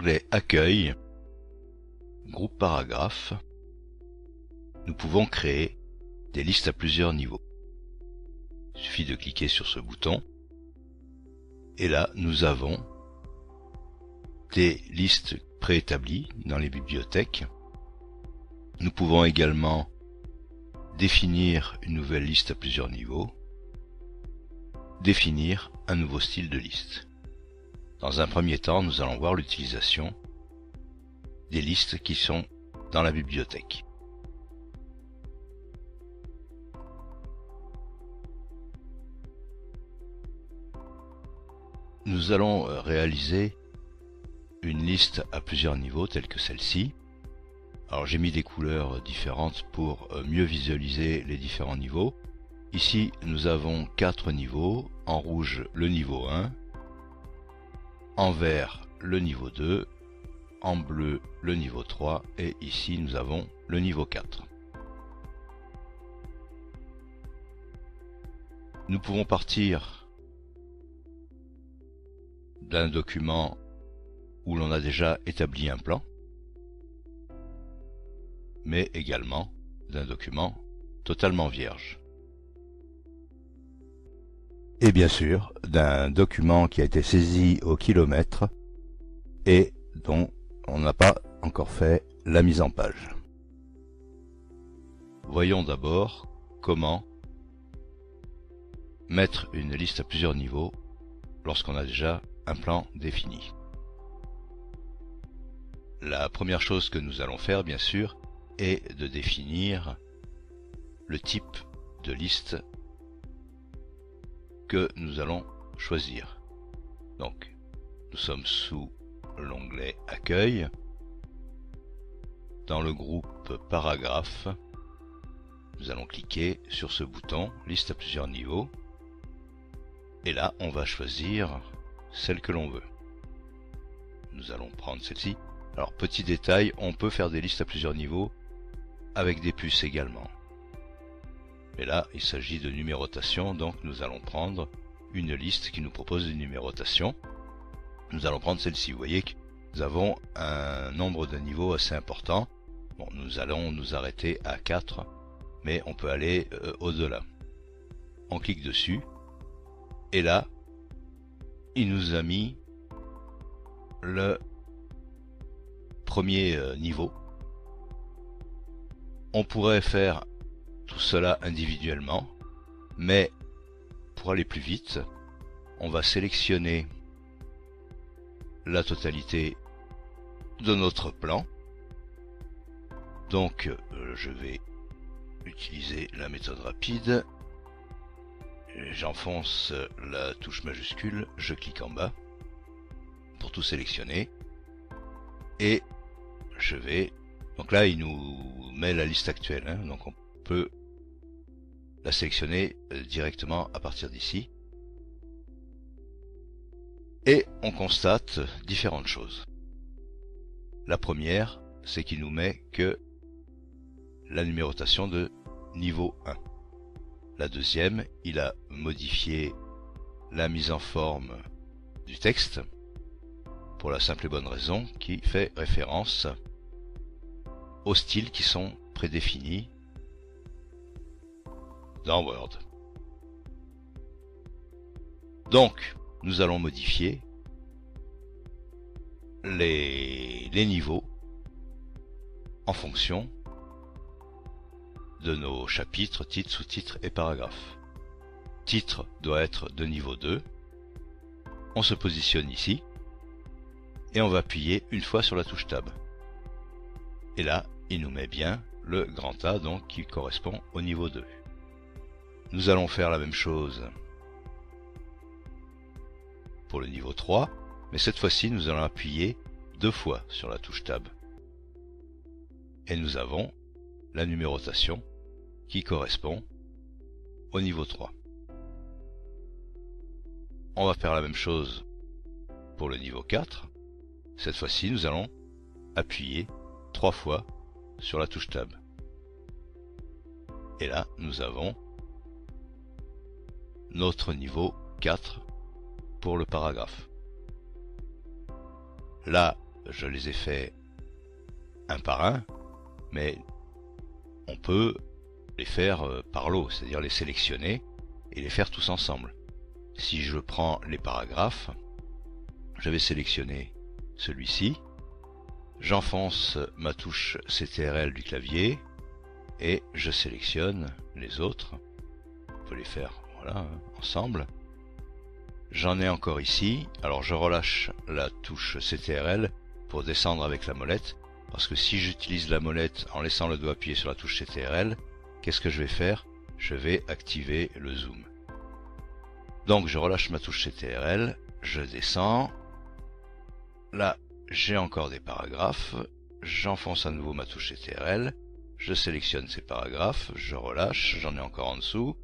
l'onglet Accueil, groupe paragraphe, nous pouvons créer des listes à plusieurs niveaux. Il suffit de cliquer sur ce bouton et là nous avons des listes préétablies dans les bibliothèques. Nous pouvons également définir une nouvelle liste à plusieurs niveaux, définir un nouveau style de liste. Dans un premier temps, nous allons voir l'utilisation des listes qui sont dans la bibliothèque. Nous allons réaliser une liste à plusieurs niveaux telle que celle-ci. Alors j'ai mis des couleurs différentes pour mieux visualiser les différents niveaux. Ici nous avons 4 niveaux, en rouge le niveau 1, en vert le niveau 2, en bleu le niveau 3 et ici nous avons le niveau 4. Nous pouvons partir d'un document où l'on a déjà établi un plan, mais également d'un document totalement vierge. Et bien sûr, d'un document qui a été saisi au kilomètre et dont on n'a pas encore fait la mise en page. Voyons d'abord comment mettre une liste à plusieurs niveaux lorsqu'on a déjà un plan défini. La première chose que nous allons faire, bien sûr, est de définir le type de liste que nous allons choisir. Donc, nous sommes sous l'onglet Accueil. Dans le groupe Paragraphe, nous allons cliquer sur ce bouton Liste à plusieurs niveaux. Et là, on va choisir celle que l'on veut. Nous allons prendre celle-ci. Alors, petit détail, on peut faire des listes à plusieurs niveaux avec des puces également. Mais là, il s'agit de numérotation, donc nous allons prendre une liste qui nous propose une numérotation. Nous allons prendre celle-ci. Vous voyez que nous avons un nombre de niveaux assez important. Bon, nous allons nous arrêter à 4, mais on peut aller au-delà. On clique dessus, et là, il nous a mis le premier niveau. On pourrait faire tout cela individuellement, mais pour aller plus vite, on va sélectionner la totalité de notre plan. Donc je vais utiliser la méthode rapide. J'enfonce la touche majuscule, je clique en bas pour tout sélectionner et je vais, donc là il nous met la liste actuelle, hein, donc on peut la sélectionner directement à partir d'ici et on constate différentes choses. La première, c'est qu'il nous met que la numérotation de niveau 1. La deuxième, il a modifié la mise en forme du texte pour la simple et bonne raison qu'il fait référence aux styles qui sont prédéfinis dans Word. Donc, nous allons modifier les niveaux en fonction de nos chapitres, titres, sous-titres et paragraphes. Titre doit être de niveau 2. On se positionne ici et on va appuyer une fois sur la touche Tab. Et là, il nous met bien le grand A, donc qui correspond au niveau 2. Nous allons faire la même chose pour le niveau 3, mais cette fois-ci, nous allons appuyer 2 fois sur la touche Tab. Et nous avons la numérotation qui correspond au niveau 3. On va faire la même chose pour le niveau 4. Cette fois-ci, nous allons appuyer 3 fois sur la touche Tab. Et là, nous avons notre niveau 4 pour le paragraphe. Là, je les ai faits un par un, mais on peut les faire par lot, c'est-à-dire les sélectionner et les faire tous ensemble. Si je prends les paragraphes, je vais sélectionner celui-ci, j'enfonce ma touche CTRL du clavier et je sélectionne les autres. On peut les faire voilà, ensemble. J'en ai encore ici, alors je relâche la touche CTRL pour descendre avec la molette, parce que si j'utilise la molette en laissant le doigt appuyé sur la touche CTRL, qu'est-ce que je vais faire? Je vais activer le zoom. Donc je relâche ma touche CTRL, je descends, là j'ai encore des paragraphes, j'enfonce à nouveau ma touche CTRL, je sélectionne ces paragraphes, je relâche, j'en ai encore en dessous,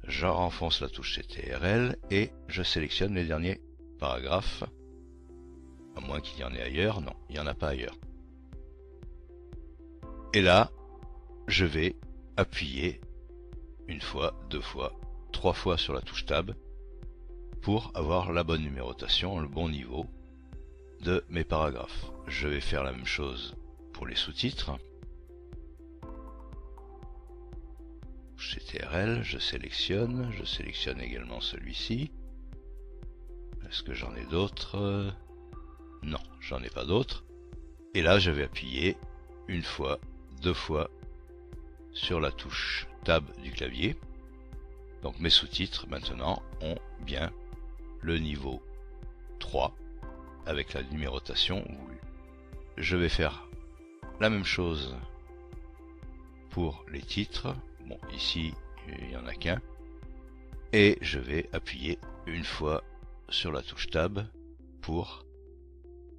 je renfonce la touche CTRL et je sélectionne les derniers paragraphes, à moins qu'il y en ait ailleurs, non, il n'y en a pas ailleurs. Et là, je vais appuyer une fois, deux fois, trois fois sur la touche Tab pour avoir la bonne numérotation, le bon niveau de mes paragraphes. Je vais faire la même chose pour les sous-titres. CTRL, je sélectionne également celui-ci. Est-ce que j'en ai d'autres? Non, j'en ai pas d'autres. Et là, je vais appuyer une fois, deux fois sur la touche Tab du clavier. Donc mes sous-titres maintenant ont bien le niveau 3 avec la numérotation voulue. Je vais faire la même chose pour les titres. Bon, ici, il n'y en a qu'un. Et je vais appuyer une fois sur la touche Tab pour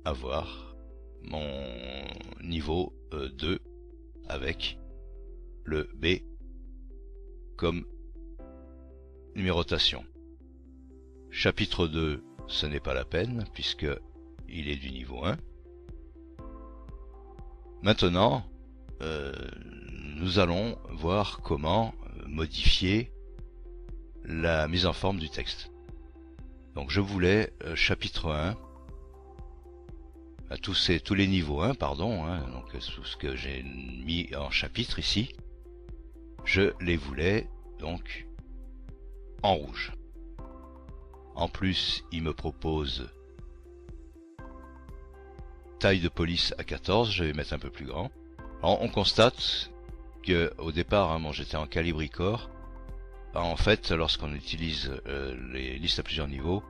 avoir mon niveau 2 avec le B comme numérotation. Chapitre 2, ce n'est pas la peine puisque il est du niveau 1. Maintenant, nous allons voir comment modifier la mise en forme du texte. Donc je voulais chapitre 1, à tous les niveaux 1, pardon, donc tout ce que j'ai mis en chapitre ici, je les voulais donc en rouge. En plus, il me propose taille de police à 14, je vais mettre un peu plus grand. Alors, on constate que au départ, bon, j'étais en calibricor. En fait, lorsqu'on utilise les listes à plusieurs niveaux,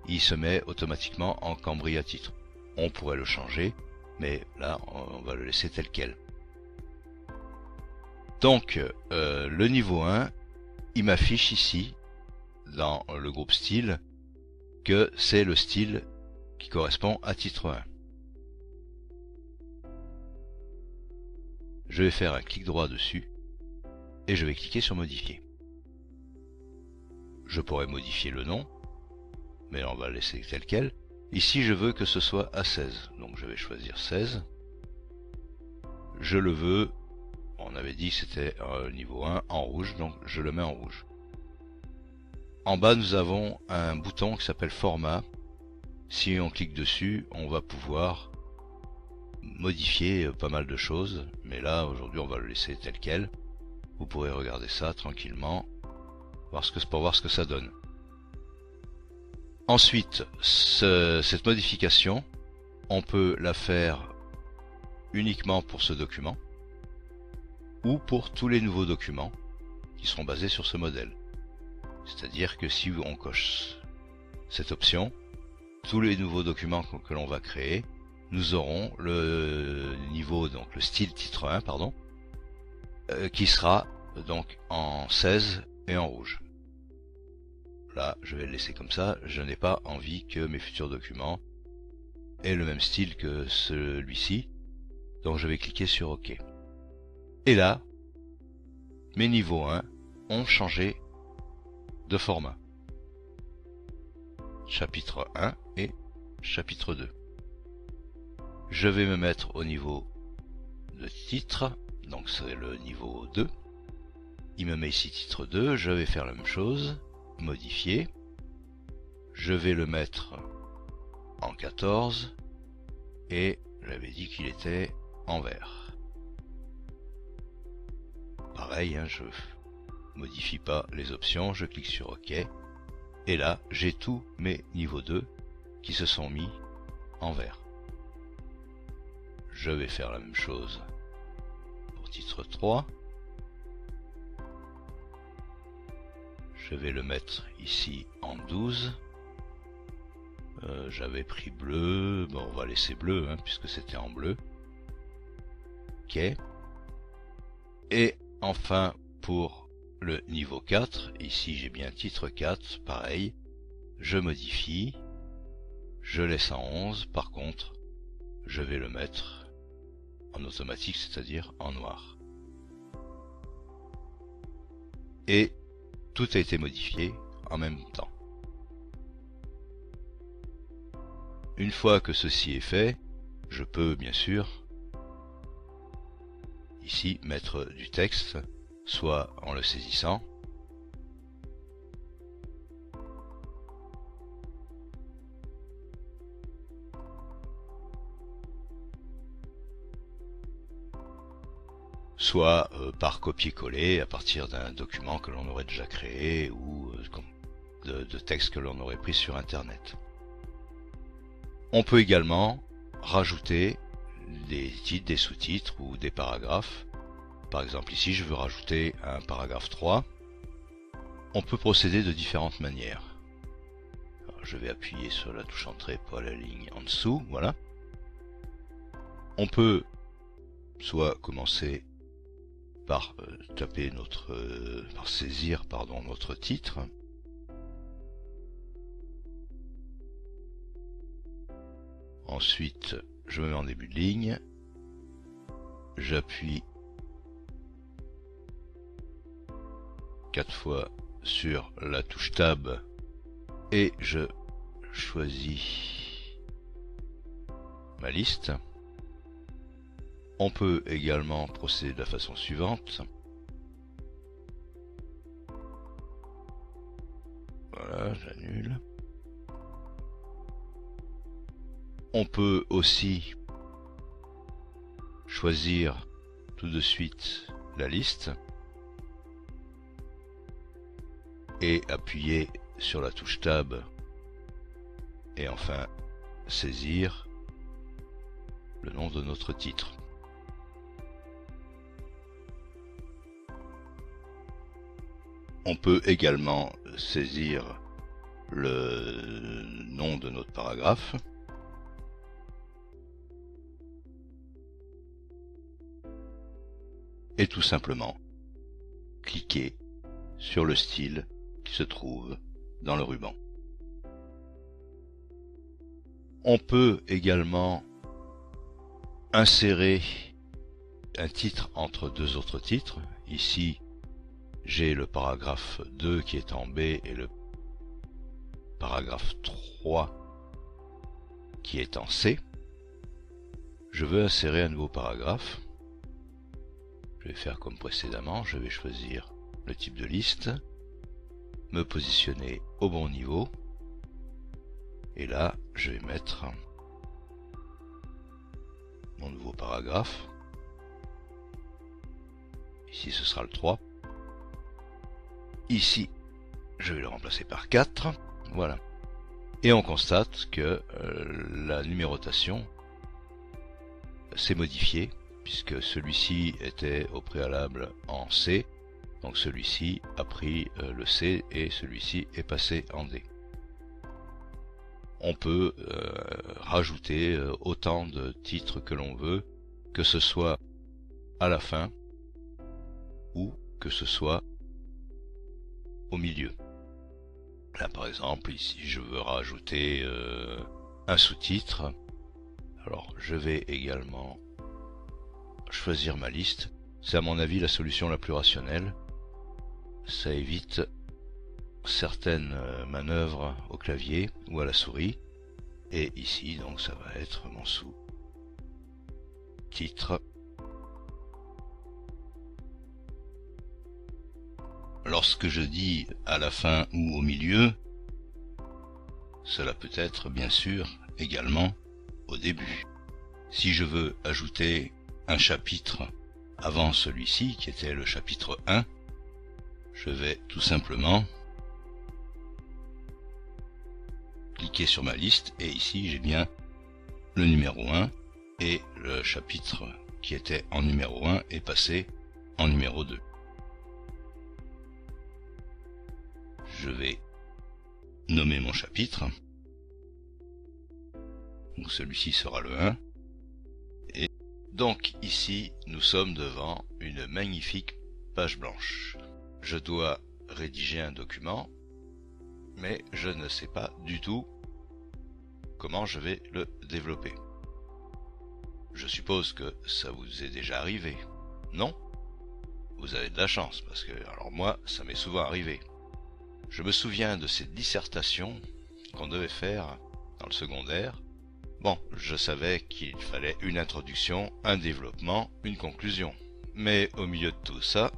il se met automatiquement en cambri à titre. On pourrait le changer, mais là, on va le laisser tel quel. Donc, le niveau 1, il m'affiche ici, dans le groupe style, que c'est le style qui correspond à titre 1. Je vais faire un clic droit dessus et je vais cliquer sur modifier. Je pourrais modifier le nom, mais on va le laisser tel quel. Ici, je veux que ce soit à 16, donc je vais choisir 16. Je le veux, on avait dit que c'était niveau 1 en rouge, donc je le mets en rouge. En bas, nous avons un bouton qui s'appelle Format. Si on clique dessus, on va pouvoir modifier pas mal de choses, mais là, aujourd'hui, on va le laisser tel quel. Vous pourrez regarder ça tranquillement, pour voir ce que ça donne. Ensuite, cette modification, on peut la faire uniquement pour ce document, ou pour tous les nouveaux documents qui seront basés sur ce modèle. C'est-à-dire que si on coche cette option, tous les nouveaux documents que l'on va créer, nous aurons le niveau, donc le style titre 1, pardon, qui sera donc en 16 et en rouge. Là, je vais le laisser comme ça, je n'ai pas envie que mes futurs documents aient le même style que celui-ci, donc je vais cliquer sur OK. Et là, mes niveaux 1 ont changé de format. Chapitre 1 et chapitre 2. Je vais me mettre au niveau de titre, donc c'est le niveau 2. Il me met ici titre 2, je vais faire la même chose, modifier. Je vais le mettre en 14 et j'avais dit qu'il était en vert. Pareil, hein, je modifie pas les options, je clique sur OK et là j'ai tous mes niveaux 2 qui se sont mis en vert. Je vais faire la même chose pour titre 3. Je vais le mettre ici en 12. J'avais pris bleu, bon on va laisser bleu hein, puisque c'était en bleu. OK. Et enfin pour le niveau 4, ici j'ai bien titre 4, pareil, je modifie, je laisse en 11, par contre je vais le mettre en automatique, c'est-à-dire en noir. Et tout a été modifié en même temps. Une fois que ceci est fait, je peux bien sûr ici mettre du texte, soit en le saisissant, soit par copier-coller à partir d'un document que l'on aurait déjà créé ou de texte que l'on aurait pris sur internet. On peut également rajouter des titres, des sous-titres ou des paragraphes. Par exemple ici je veux rajouter un paragraphe 3. On peut procéder de différentes manières. Alors, je vais appuyer sur la touche entrée pour la ligne en dessous, voilà. On peut soit commencer par saisir notre titre. Ensuite, je me mets en début de ligne. J'appuie 4 fois sur la touche Tab et je choisis ma liste. On peut également procéder de la façon suivante. Voilà, j'annule. On peut aussi choisir tout de suite la liste et appuyer sur la touche Tab et enfin saisir le nom de notre titre. On peut également saisir le nom de notre paragraphe. Et tout simplement cliquer sur le style qui se trouve dans le ruban. On peut également insérer un titre entre deux autres titres. Ici, j'ai le paragraphe 2 qui est en B et le paragraphe 3 qui est en C. Je veux insérer un nouveau paragraphe. Je vais faire comme précédemment, je vais choisir le type de liste, me positionner au bon niveau, et là je vais mettre mon nouveau paragraphe. Ici ce sera le 3. Ici je vais le remplacer par 4. Voilà. Et on constate que la numérotation s'est modifiée, puisque celui-ci était au préalable en C, donc celui-ci a pris le C et celui-ci est passé en D. On peut rajouter autant de titres que l'on veut, que ce soit à la fin ou que ce soit au milieu. Là par exemple, ici je veux rajouter un sous-titre. Alors je vais également choisir ma liste. C'est à mon avis la solution la plus rationnelle. Ça évite certaines manœuvres au clavier ou à la souris. Et ici donc ça va être mon sous-titre. Lorsque je dis à la fin ou au milieu, cela peut être bien sûr également au début. Si je veux ajouter un chapitre avant celui-ci, qui était le chapitre 1, je vais tout simplement cliquer sur ma liste, et ici j'ai bien le numéro 1, et le chapitre qui était en numéro 1 est passé en numéro 2. Je vais nommer mon chapitre. Donc celui-ci sera le 1. Et donc ici, nous sommes devant une magnifique page blanche. Je dois rédiger un document, mais je ne sais pas du tout comment je vais le développer. Je suppose que ça vous est déjà arrivé, non? Vous avez de la chance, parce que, alors moi, ça m'est souvent arrivé. Je me souviens de cette dissertation qu'on devait faire dans le secondaire. Bon, je savais qu'il fallait une introduction, un développement, une conclusion. Mais au milieu de tout ça,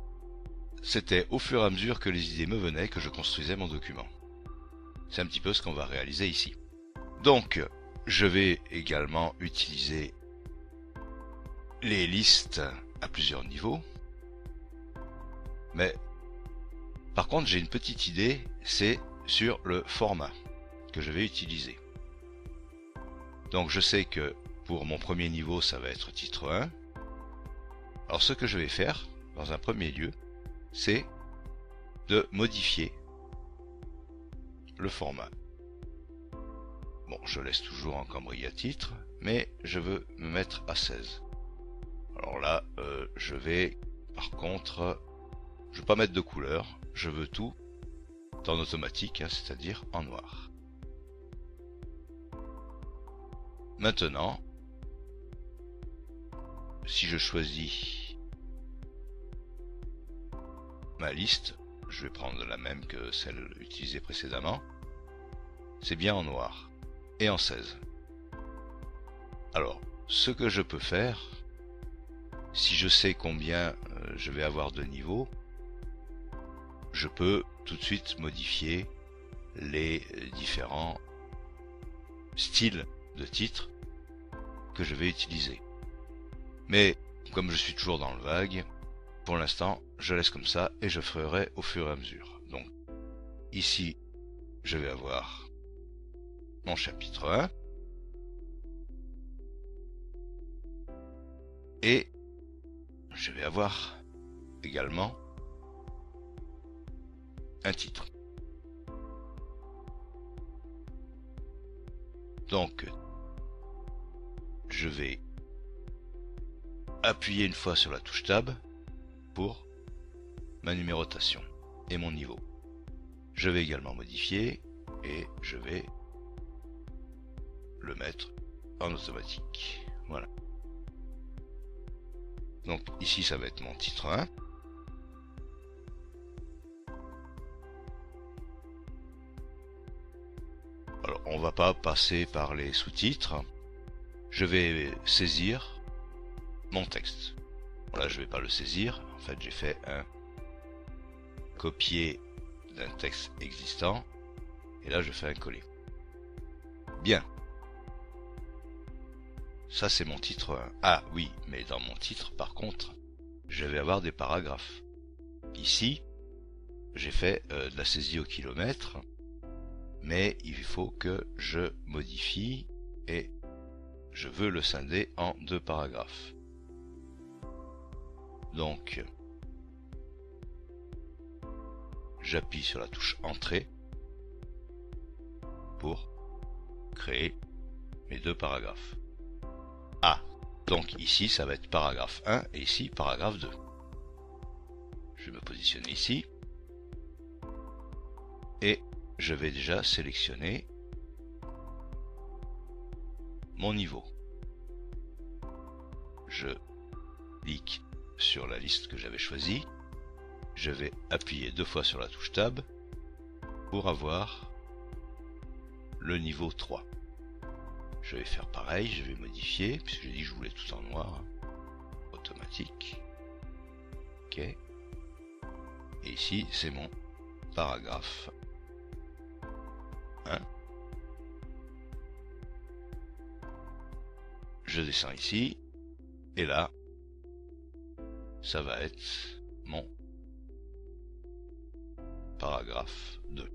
c'était au fur et à mesure que les idées me venaient que je construisais mon document. C'est un petit peu ce qu'on va réaliser ici. Donc, je vais également utiliser les listes à plusieurs niveaux. Mais, par contre, j'ai une petite idée, c'est sur le format que je vais utiliser. Donc je sais que pour mon premier niveau, ça va être titre 1. Alors ce que je vais faire, dans un premier lieu, c'est de modifier le format. Bon, je laisse toujours en cambouis à titre, mais je veux me mettre à 16. Alors là, je vais, par contre, je ne veux pas mettre de couleur, je veux tout en automatique, hein, c'est-à-dire en noir. Maintenant, si je choisis ma liste, je vais prendre la même que celle utilisée précédemment, c'est bien en noir et en 16. Alors, ce que je peux faire, si je sais combien je vais avoir de niveaux, je peux tout de suite modifier les différents styles de titres que je vais utiliser. Mais comme je suis toujours dans le vague, pour l'instant je laisse comme ça et je ferai au fur et à mesure. Donc ici je vais avoir mon chapitre 1 et je vais avoir également un titre. Donc je vais appuyer une fois sur la touche Tab pour ma numérotation et mon niveau. Je vais également modifier et je vais le mettre en automatique. Voilà. Donc ici ça va être mon titre 1. Alors on va pas passer par les sous-titres. Je vais saisir mon texte. Là je vais pas le saisir. En fait j'ai fait un copier d'un texte existant. Et là je fais un coller. Bien. Ça c'est mon titre 1. Ah oui, mais dans mon titre par contre, je vais avoir des paragraphes. Ici, j'ai fait de la saisie au kilomètre, mais il faut que je modifie et je veux le scinder en 2 paragraphes. Donc, j'appuie sur la touche Entrée pour créer mes 2 paragraphes. Ah, donc ici ça va être paragraphe 1 et ici paragraphe 2. Je vais me positionner ici et je vais déjà sélectionner mon niveau. Je clique sur la liste que j'avais choisie. Je vais appuyer 2 fois sur la touche Tab pour avoir le niveau 3. Je vais faire pareil, je vais modifier, puisque j'ai dit que je voulais tout en noir. Automatique. Ok. Et ici, c'est mon paragraphe 1. je descends ici, et là, ça va être mon paragraphe 2.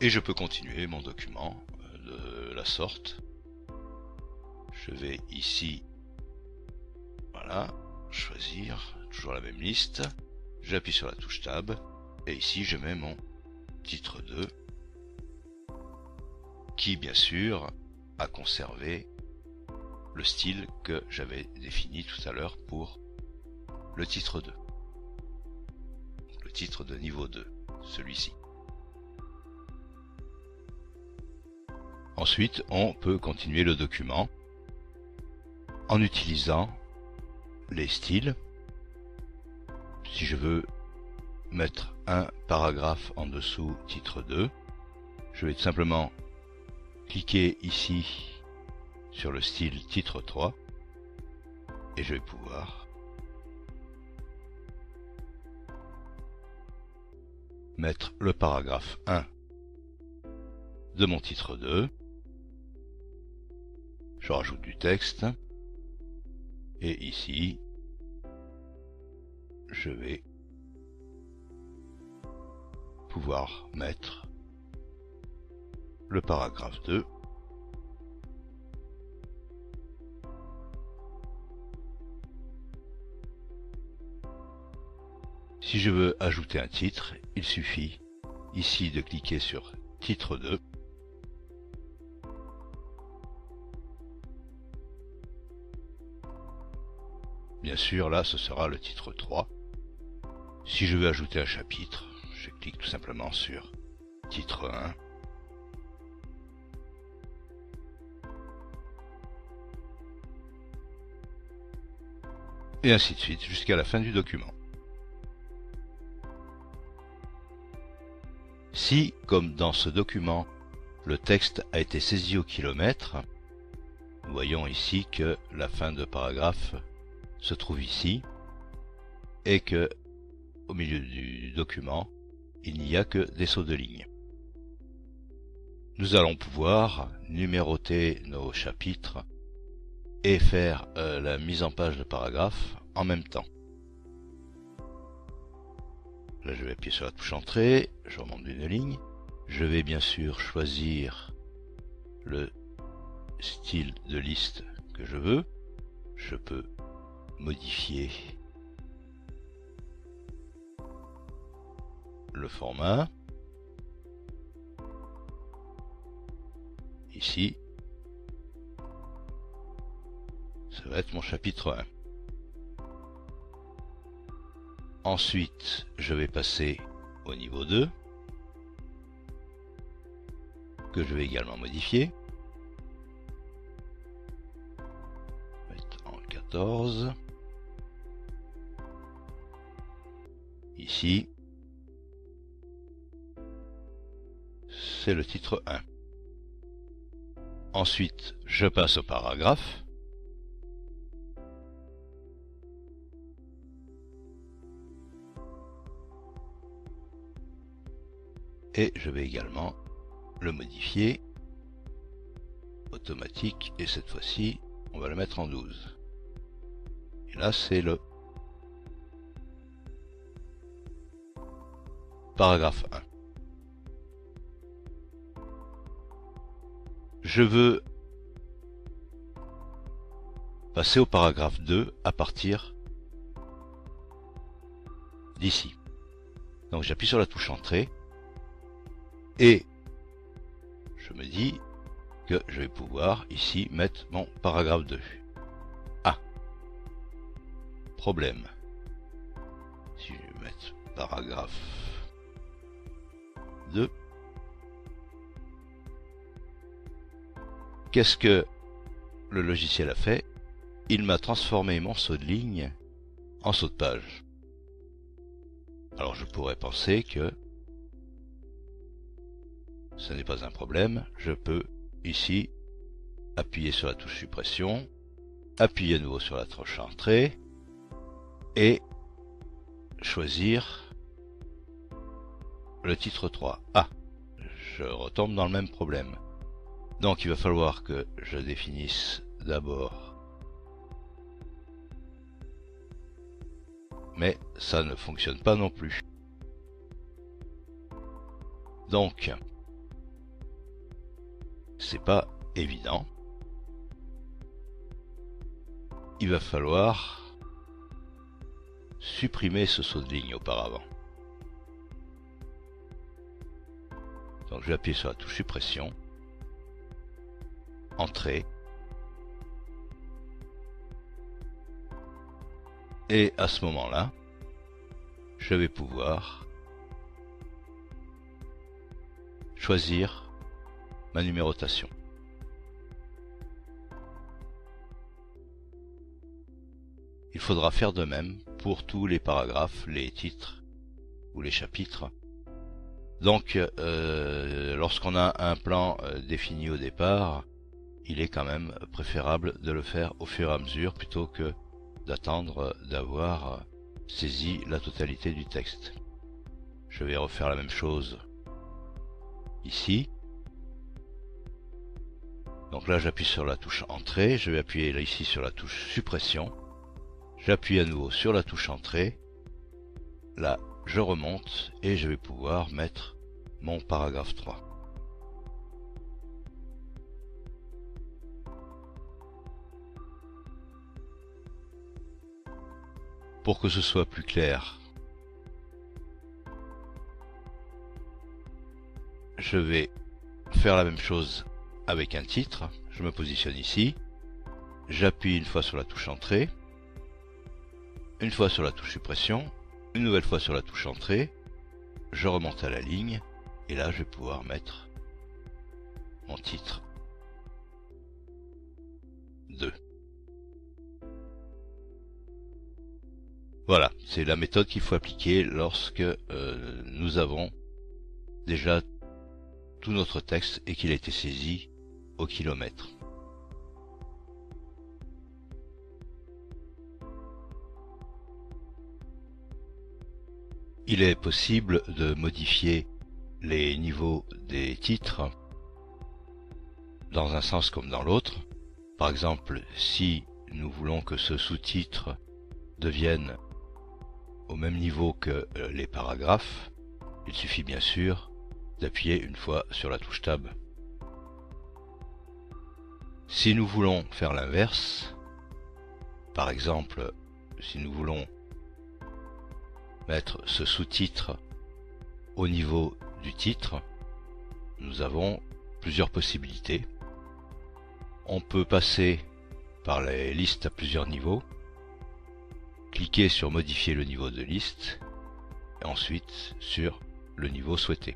Et je peux continuer mon document de la sorte. Je vais ici, voilà, choisir, toujours la même liste. J'appuie sur la touche Tab, et ici je mets mon titre 2, qui bien sûr a conservé le style que j'avais défini tout à l'heure pour le titre 2. Le titre de niveau 2, celui-ci. Ensuite, on peut continuer le document en utilisant les styles. Si je veux mettre un paragraphe en dessous titre 2, je vais tout simplement cliquer ici sur le style titre 3 et je vais pouvoir mettre le paragraphe 1 de mon titre 2. Je rajoute du texte et ici je vais pouvoir mettre le paragraphe 2. Si je veux ajouter un titre, il suffit ici de cliquer sur titre 2. Bien sûr, là, ce sera le titre 3. Si je veux ajouter un chapitre, je clique tout simplement sur titre 1. Et ainsi de suite jusqu'à la fin du document. Si, comme dans ce document, le texte a été saisi au kilomètre, nous voyons ici que la fin de paragraphe se trouve ici et que au milieu du document, il n'y a que des sauts de ligne. Nous allons pouvoir numéroter nos chapitres et faire la mise en page de paragraphe en même temps. Là, je vais appuyer sur la touche Entrée, je remonte d'une ligne. Je vais bien sûr choisir le style de liste que je veux. Je peux modifier le format. Ici, ça va être mon chapitre 1. Ensuite, je vais passer au niveau 2, que je vais également modifier. Mettre en 14. Ici, c'est le titre 1. Ensuite, je passe au paragraphe. Et je vais également le modifier automatique et cette fois-ci on va le mettre en 12. Et là c'est le paragraphe 1. Je veux passer au paragraphe 2 à partir d'ici. Donc j'appuie sur la touche Entrée. Et je me dis que je vais pouvoir ici mettre mon paragraphe 2. Ah, problème. Si je vais mettre paragraphe 2, qu'est-ce que le logiciel a fait? Il m'a transformé mon saut de ligne en saut de page. Alors je pourrais penser que ce n'est pas un problème, je peux ici appuyer sur la touche suppression, appuyer à nouveau sur la touche Entrée et choisir le titre 3. Ah, je retombe dans le même problème. Donc il va falloir que je définisse d'abord, mais ça ne fonctionne pas non plus. Donc c'est pas évident. Il va falloir supprimer ce saut de ligne auparavant. Donc je vais appuyer sur la touche suppression, entrée, et à ce moment-là, je vais pouvoir choisir ma numérotation. Il faudra faire de même pour tous les paragraphes, les titres ou les chapitres. Donc, lorsqu'on a un plan défini au départ, il est quand même préférable de le faire au fur et à mesure plutôt que d'attendre d'avoir saisi la totalité du texte. Je vais refaire la même chose ici. Donc là, j'appuie sur la touche entrée, je vais appuyer là ici sur la touche suppression. J'appuie à nouveau sur la touche entrée, là je remonte et je vais pouvoir mettre mon paragraphe 3. Pour que ce soit plus clair, je vais faire la même chose avec un titre. Je me positionne ici, j'appuie une fois sur la touche entrée, une fois sur la touche suppression, une nouvelle fois sur la touche entrée, je remonte à la ligne, et là je vais pouvoir mettre mon titre 2. Voilà, c'est la méthode qu'il faut appliquer lorsque nous avons déjà tout notre texte et qu'il a été saisi au kilomètre. Il est possible de modifier les niveaux des titres dans un sens comme dans l'autre. Par exemple, si nous voulons que ce sous-titre devienne au même niveau que les paragraphes, il suffit bien sûr d'appuyer une fois sur la touche Tab. Si nous voulons faire l'inverse, par exemple, si nous voulons mettre ce sous-titre au niveau du titre, nous avons plusieurs possibilités. On peut passer par les listes à plusieurs niveaux, cliquer sur modifier le niveau de liste et ensuite sur le niveau souhaité.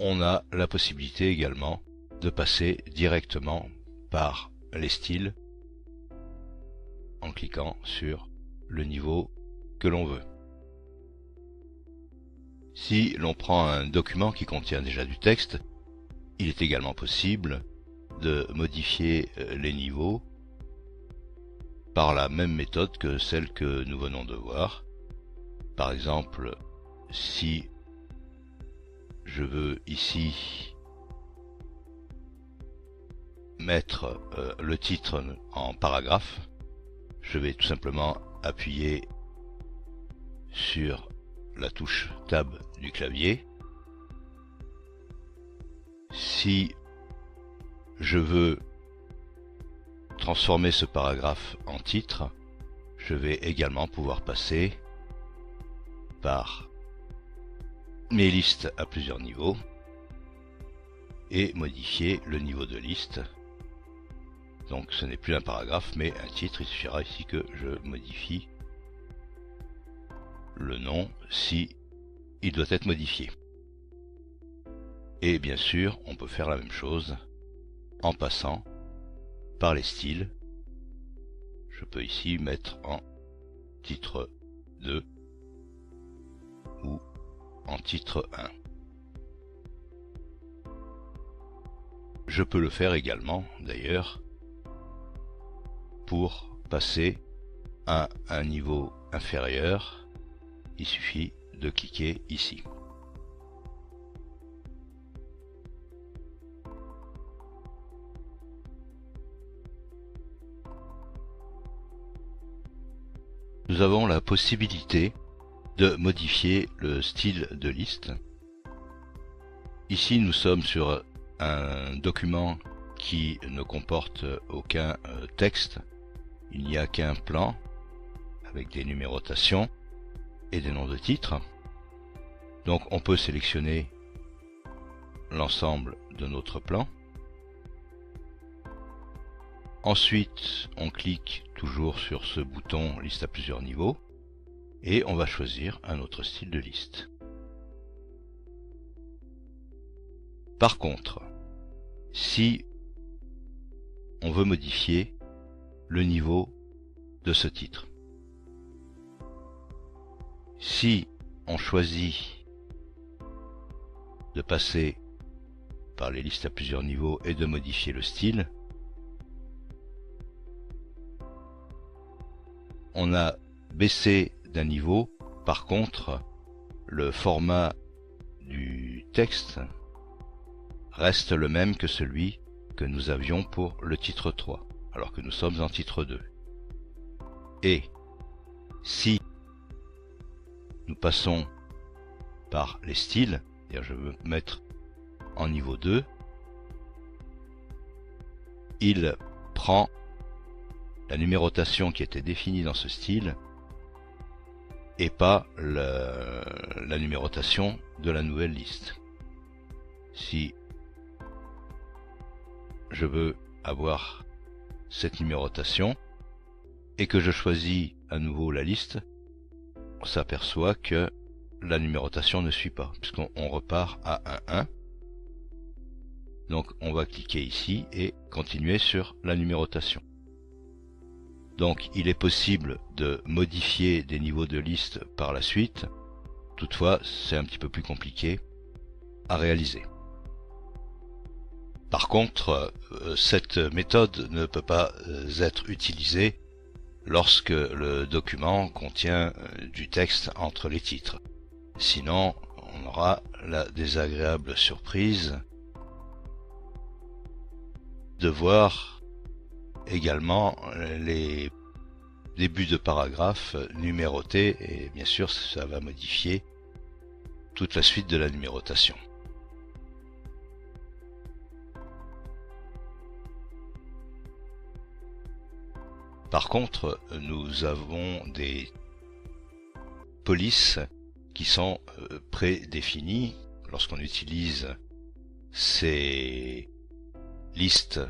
On a la possibilité également de passer directement par les styles en cliquant sur le niveau que l'on veut. Si l'on prend un document qui contient déjà du texte, il est également possible de modifier les niveaux par la même méthode que celle que nous venons de voir. Par exemple, si je veux ici mettre le titre en paragraphe, je vais tout simplement appuyer sur la touche Tab du clavier. Si je veux transformer ce paragraphe en titre, je vais également pouvoir passer par mes listes à plusieurs niveaux et modifier le niveau de liste. Donc ce n'est plus un paragraphe mais un titre. Il suffira ici que je modifie le nom si il doit être modifié. Et bien sûr, on peut faire la même chose en passant par les styles. Je peux ici mettre en titre 2 ou en titre 1. Je peux le faire également, d'ailleurs, pour passer à un niveau inférieur. Il suffit de cliquer ici. nous avons la possibilité de modifier le style de liste. Ici, nous sommes sur un document qui ne comporte aucun texte. Il n'y a qu'un plan avec des numérotations et des noms de titres. Donc on peut sélectionner l'ensemble de notre plan. Ensuite, on clique toujours sur ce bouton liste à plusieurs niveaux et on va choisir un autre style de liste. Par contre, si on veut modifier le niveau de ce titre, si on choisit de passer par les listes à plusieurs niveaux et de modifier le style, on a baissé d'un niveau. Par contre, le format du texte reste le même que celui que nous avions pour le titre 3, alors que nous sommes en titre 2. Et si nous passons par les styles, c'est-à-dire je veux mettre en niveau 2, il prend la numérotation qui était définie dans ce style et pas la numérotation de la nouvelle liste. Si je veux avoir cette numérotation et que je choisis à nouveau la liste, on s'aperçoit que la numérotation ne suit pas, puisqu'on repart à 1, 1. Donc on va cliquer ici et continuer sur la numérotation. Donc il est possible de modifier des niveaux de liste par la suite, toutefois c'est un petit peu plus compliqué à réaliser. Par contre, cette méthode ne peut pas être utilisée lorsque le document contient du texte entre les titres. Sinon, on aura la désagréable surprise de voir également les débuts de paragraphes numérotés et bien sûr ça va modifier toute la suite de la numérotation. Par contre, nous avons des polices qui sont prédéfinies lorsqu'on utilise ces listes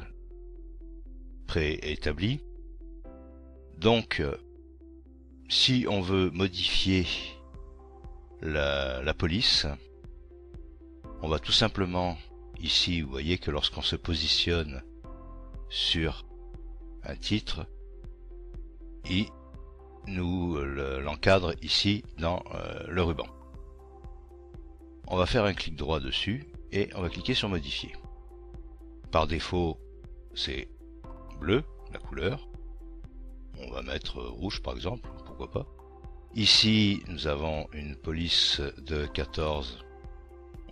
préétablies. Donc, si on veut modifier la police, on va tout simplement, ici, vous voyez que lorsqu'on se positionne sur un titre, il nous l'encadre ici dans le ruban. On va faire un clic droit dessus et on va cliquer sur modifier. Par défaut, c'est bleu, la couleur. On va mettre rouge par exemple, pourquoi pas. Ici, nous avons une police de 14.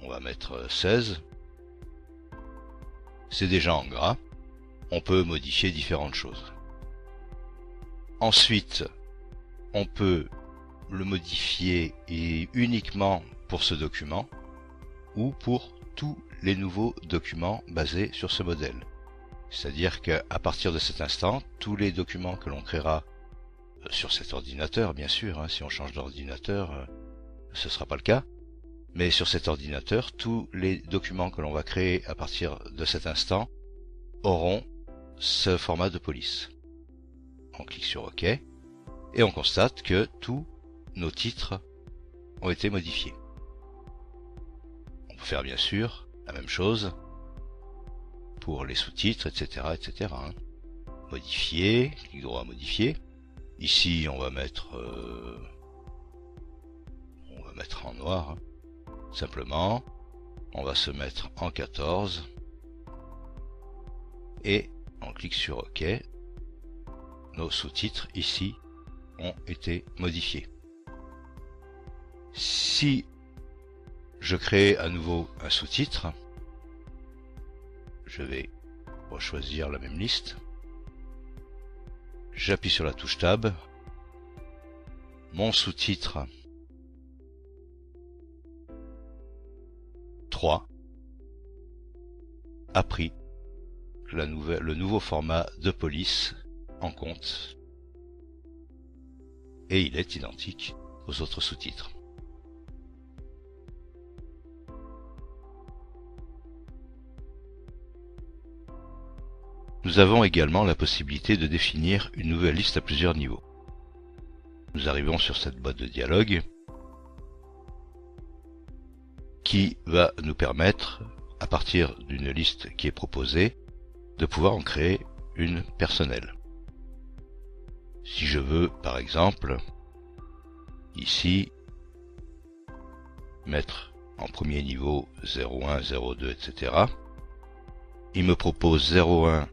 On va mettre 16. C'est déjà en gras. On peut modifier différentes choses. Ensuite, on peut le modifier et uniquement pour ce document ou pour tous les nouveaux documents basés sur ce modèle. C'est-à-dire qu'à partir de cet instant, tous les documents que l'on créera sur cet ordinateur, bien sûr, si on change d'ordinateur, ce ne sera pas le cas, mais sur cet ordinateur, tous les documents que l'on va créer à partir de cet instant auront ce format de police. On clique sur OK et on constate que tous nos titres ont été modifiés. On peut faire bien sûr la même chose pour les sous-titres, etc., etc. Modifier, clic droit modifier. Ici, on va mettre en noir. Simplement, on va se mettre en 14 et on clique sur OK. Nos sous-titres ici ont été modifiés. Si je crée à nouveau un sous-titre, je vais rechoisir la même liste. J'appuie sur la touche Tab. mon sous-titre 3 a pris le nouveau format de police en compte et il est identique aux autres sous-titres. Nous avons également la possibilité de définir une nouvelle liste à plusieurs niveaux. Nous arrivons sur cette boîte de dialogue qui va nous permettre, à partir d'une liste qui est proposée, de pouvoir en créer une personnelle. Si je veux, par exemple, ici, mettre en premier niveau 01, 02, etc. Il me propose 01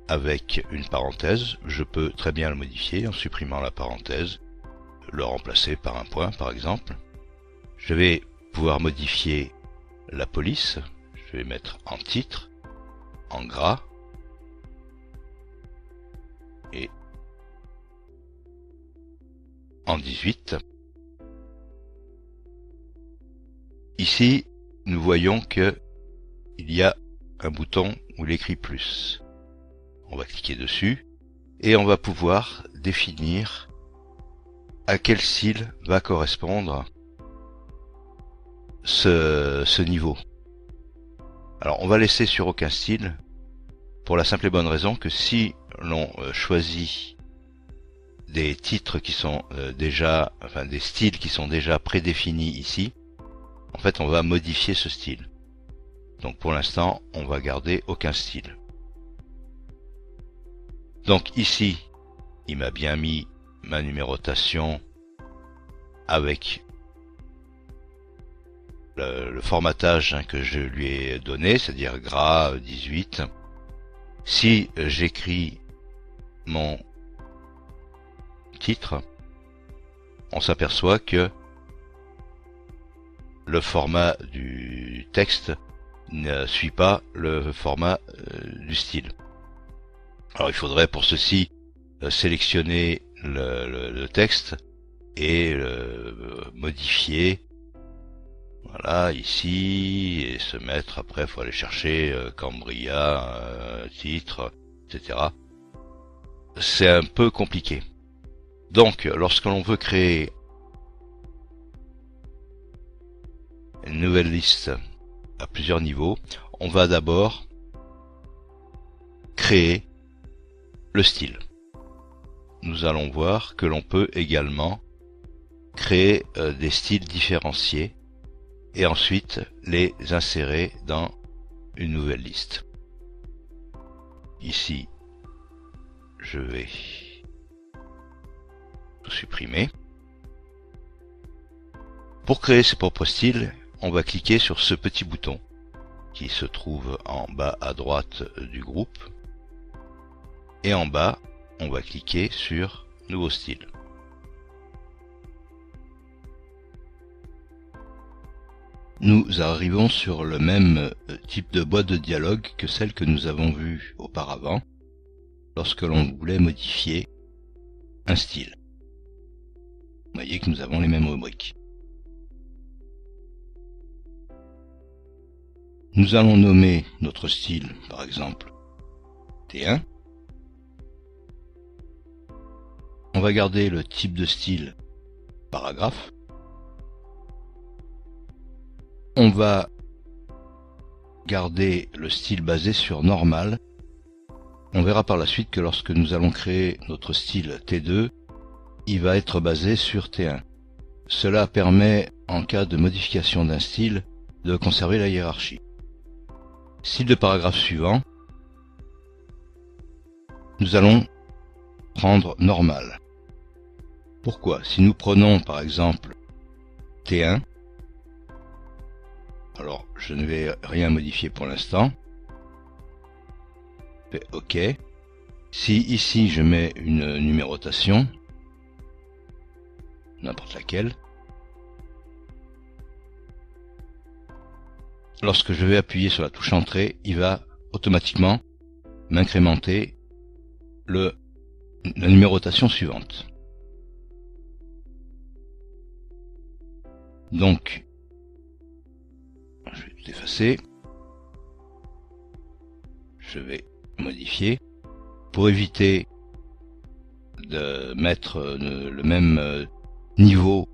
avec une parenthèse. Je peux très bien le modifier en supprimant la parenthèse, le remplacer par un point, par exemple. Je vais pouvoir modifier la police. Je vais mettre en titre, en gras, et en 18. Ici, nous voyons que il y a un bouton où il écrit plus. On va cliquer dessus et on va pouvoir définir à quel style va correspondre ce niveau. Alors on va laisser sur aucun style pour la simple et bonne raison que si l'on choisit des titres qui sont des styles qui sont déjà prédéfinis ici, en fait on va modifier ce style. Donc pour l'instant on va garder aucun style. Donc ici il m'a bien mis ma numérotation avec le formatage que je lui ai donné, c'est-à-dire gras 18. Si j'écris mon titre, on s'aperçoit que le format du texte ne suit pas le format du style. Alors il faudrait pour ceci sélectionner le texte et le modifier, voilà, ici, et se mettre, après il faut aller chercher Cambria, titre, etc. C'est un peu compliqué. Donc lorsque l'on veut créer une nouvelle liste à plusieurs niveaux, on va d'abord créer le style. Nous allons voir que l'on peut également créer des styles différenciés et ensuite les insérer dans une nouvelle liste. Ici, je vais tout supprimer. Pour créer ses propres styles, on va cliquer sur ce petit bouton qui se trouve en bas à droite du groupe. Et en bas, on va cliquer sur Nouveau style. Nous arrivons sur le même type de boîte de dialogue que celle que nous avons vue auparavant, lorsque l'on voulait modifier un style. Vous voyez que nous avons les mêmes rubriques. Nous allons nommer notre style, par exemple, T1. On va garder le type de style paragraphe. On va garder le style basé sur normal. On verra par la suite que lorsque nous allons créer notre style T2, il va être basé sur T1. Cela permet, en cas de modification d'un style, de conserver la hiérarchie. Style de paragraphe suivant, nous allons prendre normal. Pourquoi? Si nous prenons par exemple T1, alors je ne vais rien modifier pour l'instant, je fais OK. Si ici je mets une numérotation, n'importe laquelle, lorsque je vais appuyer sur la touche entrée, il va automatiquement m'incrémenter la numérotation suivante. Donc, je vais tout effacer. Je vais modifier. Pour éviter de mettre le même niveau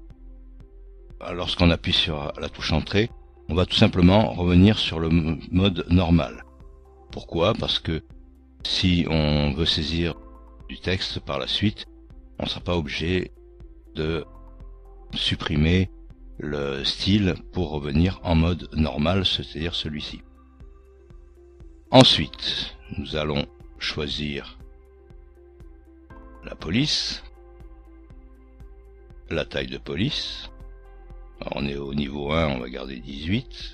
lorsqu'on appuie sur la touche entrée, on va tout simplement revenir sur le mode normal. Pourquoi? Parce que si on veut saisir du texte par la suite, on ne sera pas obligé de supprimer le style pour revenir en mode normal, c'est-à-dire celui-ci. Ensuite, nous allons choisir la police, la taille de police. Alors, on est au niveau 1, on va garder 18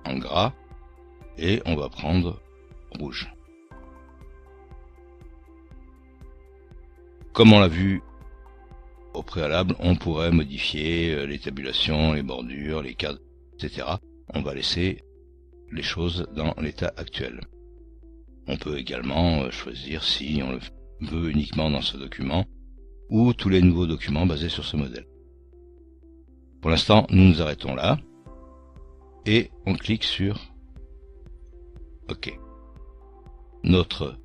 en gras et on va prendre rouge. Comme on l'a vu au préalable, on pourrait modifier les tabulations, les bordures, les cadres, etc. On va laisser les choses dans l'état actuel. On peut également choisir si on le veut uniquement dans ce document ou tous les nouveaux documents basés sur ce modèle. Pour l'instant, nous nous arrêtons là et on clique sur OK. Notre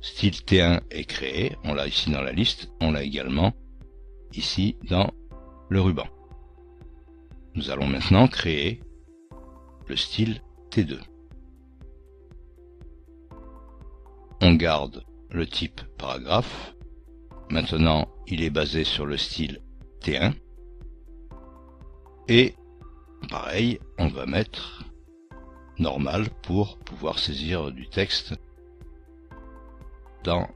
style T1 est créé, on l'a ici dans la liste, on l'a également ici dans le ruban. Nous allons maintenant créer le style T2. On garde le type paragraphe. Maintenant, il est basé sur le style T1. Et pareil, on va mettre normal pour pouvoir saisir du texte dans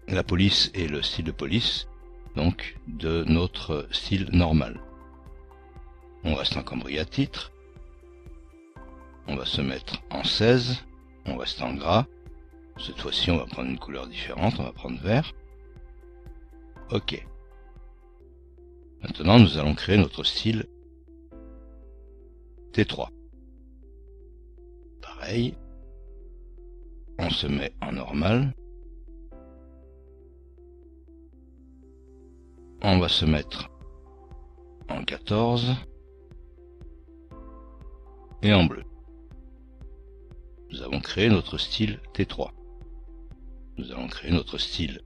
la police et le style de police, donc de notre style normal. On reste en cambouis à titre. On va se mettre en 16. On reste en gras. Cette fois-ci, on va prendre une couleur différente. On va prendre vert. OK. Maintenant, nous allons créer notre style T3. Pareil. On se met en normal. On va se mettre en 14 et en bleu. Nous avons créé notre style T3. Nous allons créer notre style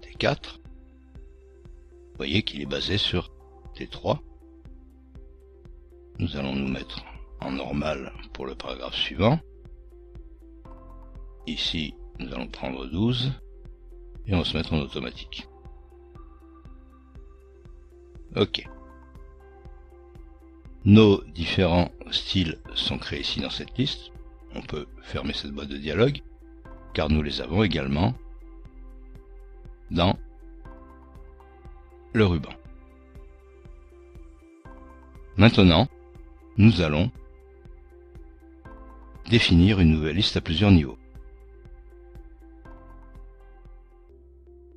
T4. Vous voyez qu'il est basé sur T3. Nous allons nous mettre en normal pour le paragraphe suivant. Ici, nous allons prendre 12 et on va se mettre en automatique. OK. Nos différents styles sont créés ici dans cette liste. On peut fermer cette boîte de dialogue car nous les avons également dans le ruban. Maintenant, nous allons définir une nouvelle liste à plusieurs niveaux.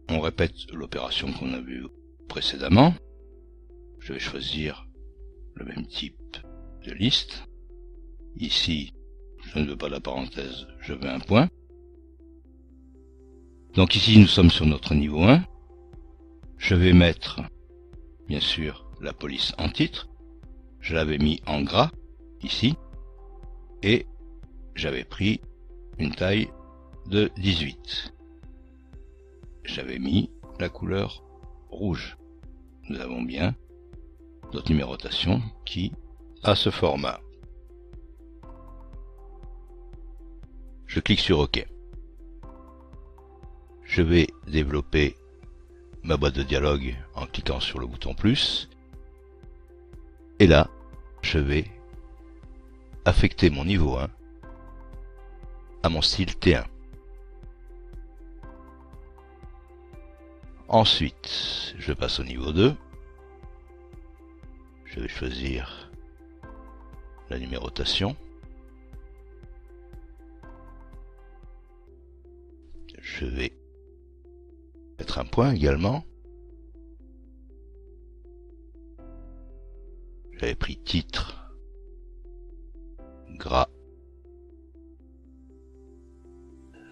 On répète l'opération qu'on a vue précédemment. Je vais choisir le même type de liste. Ici, je ne veux pas la parenthèse, je veux un point. Donc ici, nous sommes sur notre niveau 1. Je vais mettre, bien sûr, la police en titre. Je l'avais mis en gras, ici. Et j'avais pris une taille de 18. J'avais mis la couleur rouge. Nous avons bien notre numérotation qui a ce format. Je clique sur OK. Je vais développer ma boîte de dialogue en cliquant sur le bouton plus. Et là, je vais affecter mon niveau 1 à mon style T1. Ensuite, je passe au niveau 2. Je vais choisir la numérotation. Je vais mettre un point également. J'avais pris titre, gras,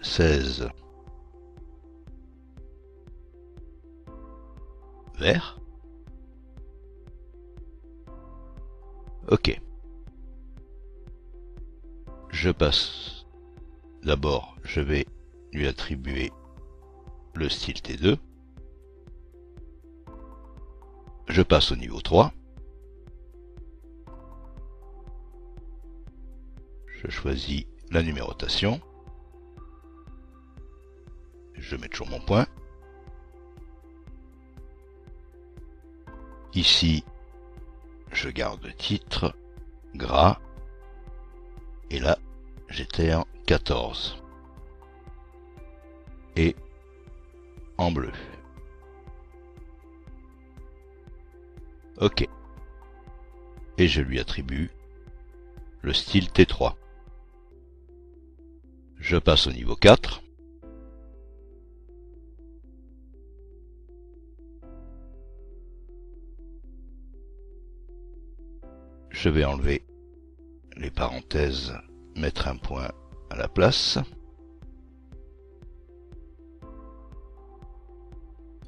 16, vert. Ok. Je passe. D'abord, je vais lui attribuer le style T2. Je passe au niveau 3. Je choisis la numérotation. Je mets toujours mon point. Ici, je garde le titre, gras. Et là, j'étais en 14. Et en bleu. Ok. Et je lui attribue le style T3. Je passe au niveau 4. Je vais enlever les parenthèses, mettre un point à la place.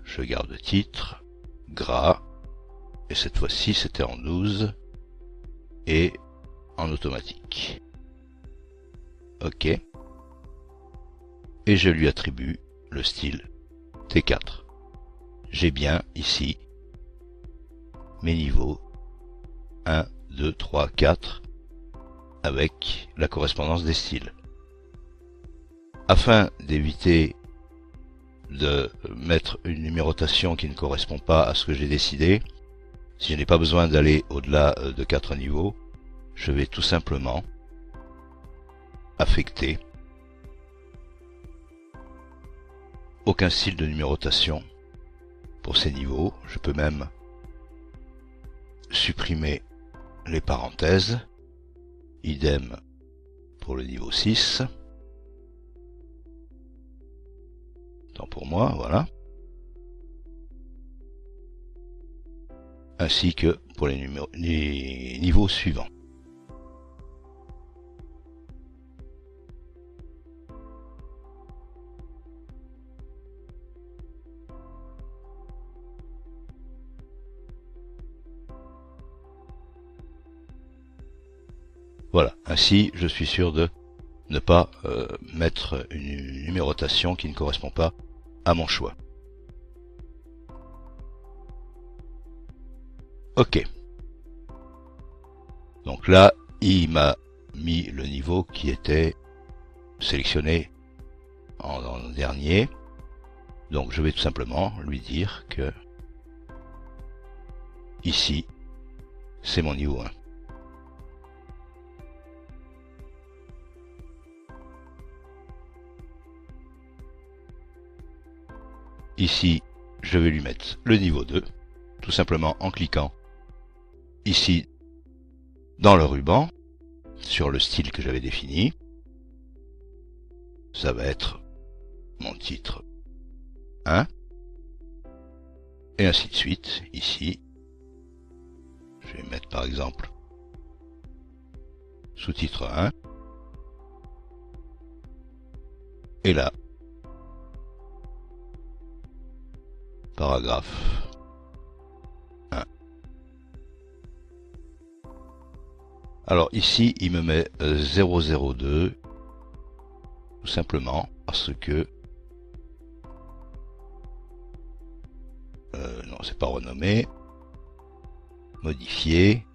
Je garde le titre, gras, et cette fois-ci c'était en 12 et en automatique. Ok. Et je lui attribue le style T4. J'ai bien ici mes niveaux 1, 2, 3, 4 avec la correspondance des styles. Afin d'éviter de mettre une numérotation qui ne correspond pas à ce que j'ai décidé, si je n'ai pas besoin d'aller au-delà de 4 niveaux, je vais tout simplement affecter aucun style de numérotation pour ces niveaux. Je peux même supprimer les parenthèses. Idem pour le niveau 6. Tant pour moi, voilà. Ainsi que pour les niveaux suivants. Voilà, ainsi je suis sûr de ne pas mettre une numérotation qui ne correspond pas à mon choix. Ok. Donc là, il m'a mis le niveau qui était sélectionné en dernier. Donc je vais tout simplement lui dire que ici, c'est mon niveau 1. Ici, je vais lui mettre le niveau 2, tout simplement en cliquant ici dans le ruban, sur le style que j'avais défini. Ça va être mon titre 1, et ainsi de suite. Ici, je vais mettre par exemple sous-titre 1, et là, paragraphe 1. Alors ici, il me met 002, tout simplement parce que non, c'est pas renommé, modifié.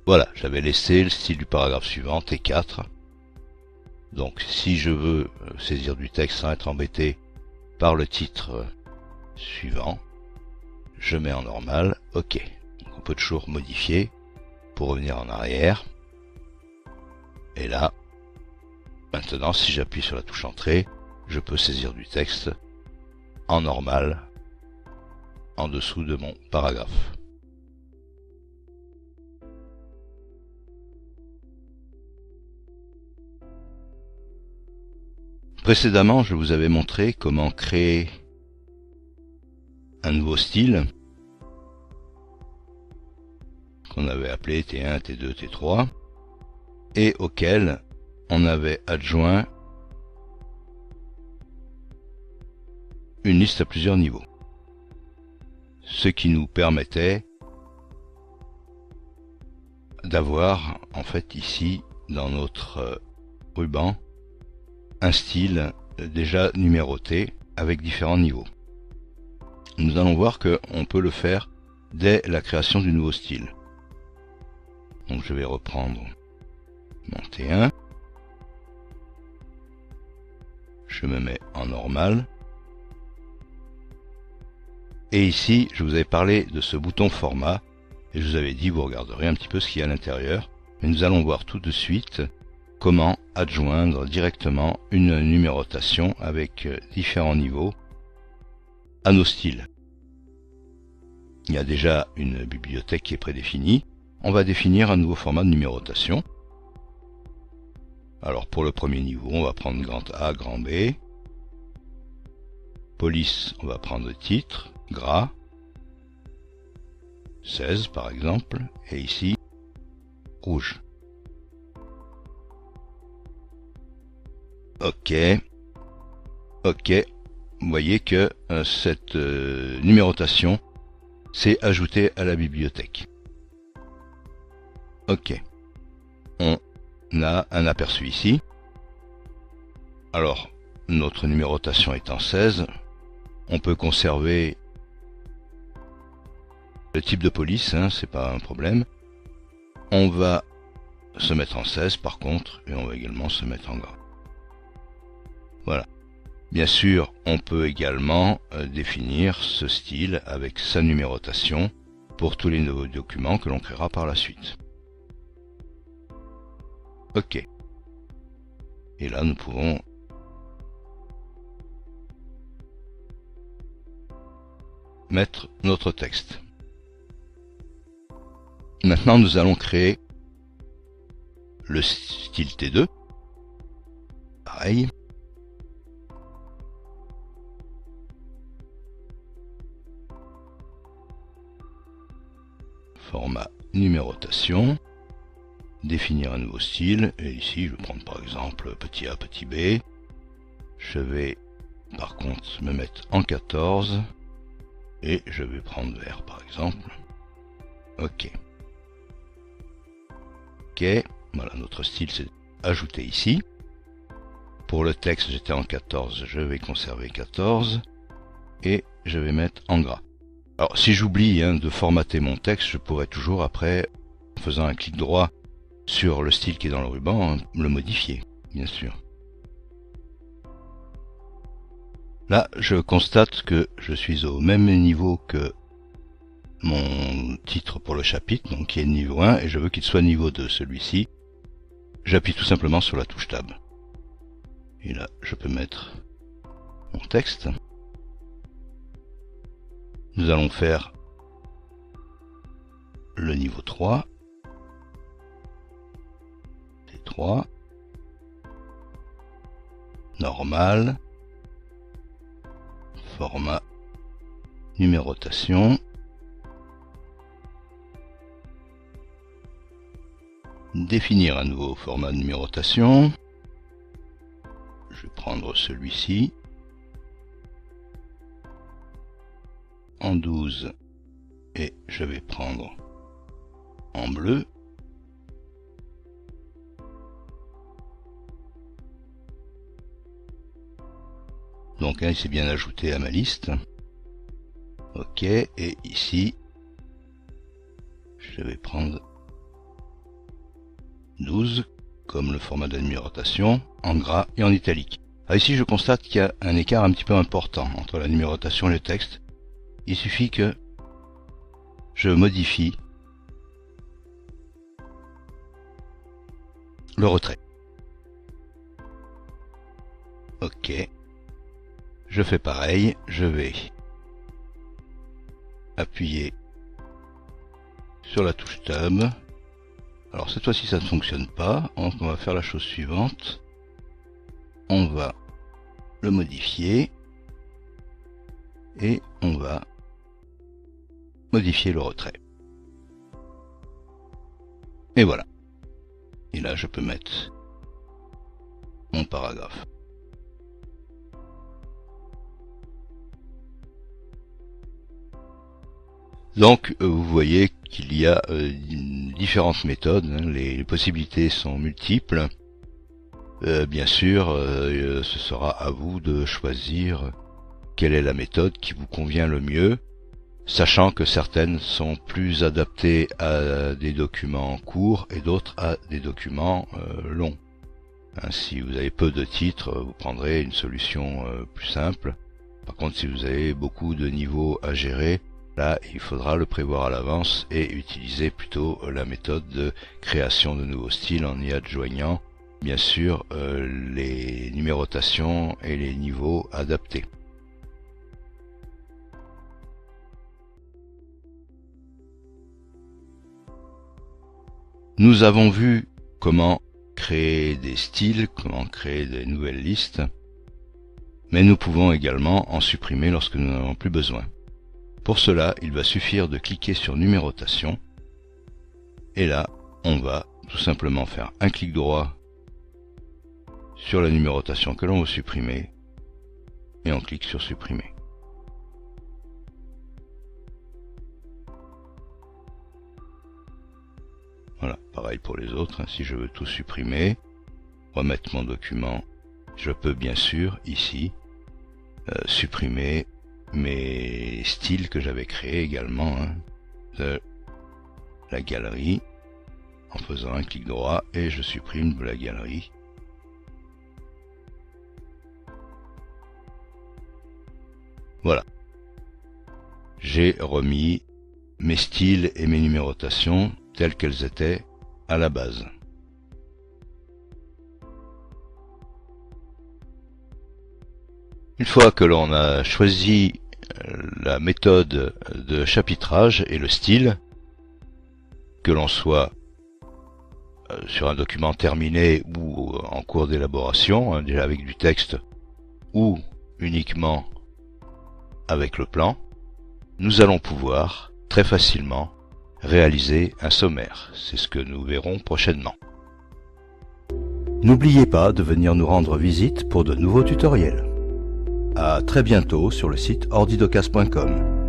Voilà, j'avais laissé le style du paragraphe suivant, T4. Donc si je veux saisir du texte sans être embêté par le titre suivant, je mets en normal, ok. Donc on peut toujours modifier pour revenir en arrière. Et là, maintenant si j'appuie sur la touche entrée, je peux saisir du texte en normal en dessous de mon paragraphe. Précédemment, je vous avais montré comment créer un nouveau style qu'on avait appelé T1, T2, T3 et auquel on avait adjoint une liste à plusieurs niveaux, ce qui nous permettait d'avoir en fait ici dans notre ruban un style déjà numéroté avec différents niveaux. Nous allons voir qu'on peut le faire dès la création du nouveau style. Donc je vais reprendre mon T1. Je me mets en normal. Et ici, je vous avais parlé de ce bouton format. Et je vous avais dit, vous regarderez un petit peu ce qu'il y a à l'intérieur. Mais nous allons voir tout de suite comment adjoindre directement une numérotation avec différents niveaux à nos styles. Il y a déjà une bibliothèque qui est prédéfinie. On va définir un nouveau format de numérotation. Alors pour le premier niveau, on va prendre grand A, grand B. Police, on va prendre titre, gras. 16 par exemple. Et ici, rouge. OK. OK. Vous voyez que cette numérotation s'est ajoutée à la bibliothèque. OK. On a un aperçu ici. Alors, notre numérotation étant 16, on peut conserver le type de police, hein, c'est pas un problème. On va se mettre en 16 par contre, et on va également se mettre en gras. Voilà. Bien sûr, on peut également définir ce style avec sa numérotation pour tous les nouveaux documents que l'on créera par la suite. OK. Et là, nous pouvons mettre notre texte. Maintenant, nous allons créer le style T2. Pareil. Format numérotation. Définir un nouveau style. Et ici, je vais prendre par exemple petit a, petit b. Je vais par contre me mettre en 14. Et je vais prendre vert par exemple. OK. OK. Voilà, notre style s'est ajouté ici. Pour le texte, j'étais en 14, je vais conserver 14. Et je vais mettre en gras. Alors, si j'oublie de formater mon texte, je pourrais toujours après, en faisant un clic droit sur le style qui est dans le ruban, le modifier, bien sûr. Là, je constate que je suis au même niveau que mon titre pour le chapitre, donc qui est niveau 1, et je veux qu'il soit niveau 2, celui-ci. J'appuie tout simplement sur la touche Tab. Et là, je peux mettre mon texte. Nous allons faire le niveau 3. T3. Normal. Format numérotation. Définir un nouveau format de numérotation. Je vais prendre celui-ci. En 12 et je vais prendre en bleu. Donc il s'est bien ajouté à ma liste. OK, et ici je vais prendre 12 comme le format de numérotation en gras et en italique. Alors ici je constate qu'il y a un écart un petit peu important entre la numérotation et le texte. Il suffit que je modifie le retrait. OK. Je fais pareil, je vais appuyer sur la touche Tab. Alors cette fois-ci ça ne fonctionne pas, donc on va faire la chose suivante. On va le modifier et on va modifier le retrait. Et voilà. Et là je peux mettre mon paragraphe. Donc vous voyez qu'il y a différentes méthodes, hein, les possibilités sont multiples. Bien sûr, ce sera à vous de choisir quelle est la méthode qui vous convient le mieux, sachant que certaines sont plus adaptées à des documents courts et d'autres à des documents longs. Hein, si vous avez peu de titres, vous prendrez une solution plus simple. Par contre, si vous avez beaucoup de niveaux à gérer, là, il faudra le prévoir à l'avance et utiliser plutôt la méthode de création de nouveaux styles en y adjoignant, bien sûr, les numérotations et les niveaux adaptés. Nous avons vu comment créer des styles, comment créer des nouvelles listes, mais nous pouvons également en supprimer lorsque nous n'en avons plus besoin. Pour cela, il va suffire de cliquer sur Numérotation, et là, on va tout simplement faire un clic droit sur la numérotation que l'on veut supprimer, et on clique sur Supprimer. Voilà, pareil pour les autres, hein. Si je veux tout supprimer, remettre mon document, je peux bien sûr, ici, supprimer mes styles que j'avais créés également, hein, de la galerie, en faisant un clic droit, et je supprime de la galerie. Voilà. J'ai remis mes styles et mes numérotations telles qu'elles étaient à la base. Une fois que l'on a choisi la méthode de chapitrage et le style, que l'on soit sur un document terminé ou en cours d'élaboration, hein, déjà avec du texte, ou uniquement avec le plan, nous allons pouvoir très facilement réaliser un sommaire. C'est ce que nous verrons prochainement. N'oubliez pas de venir nous rendre visite pour de nouveaux tutoriels. À très bientôt sur le site ordidocas.com.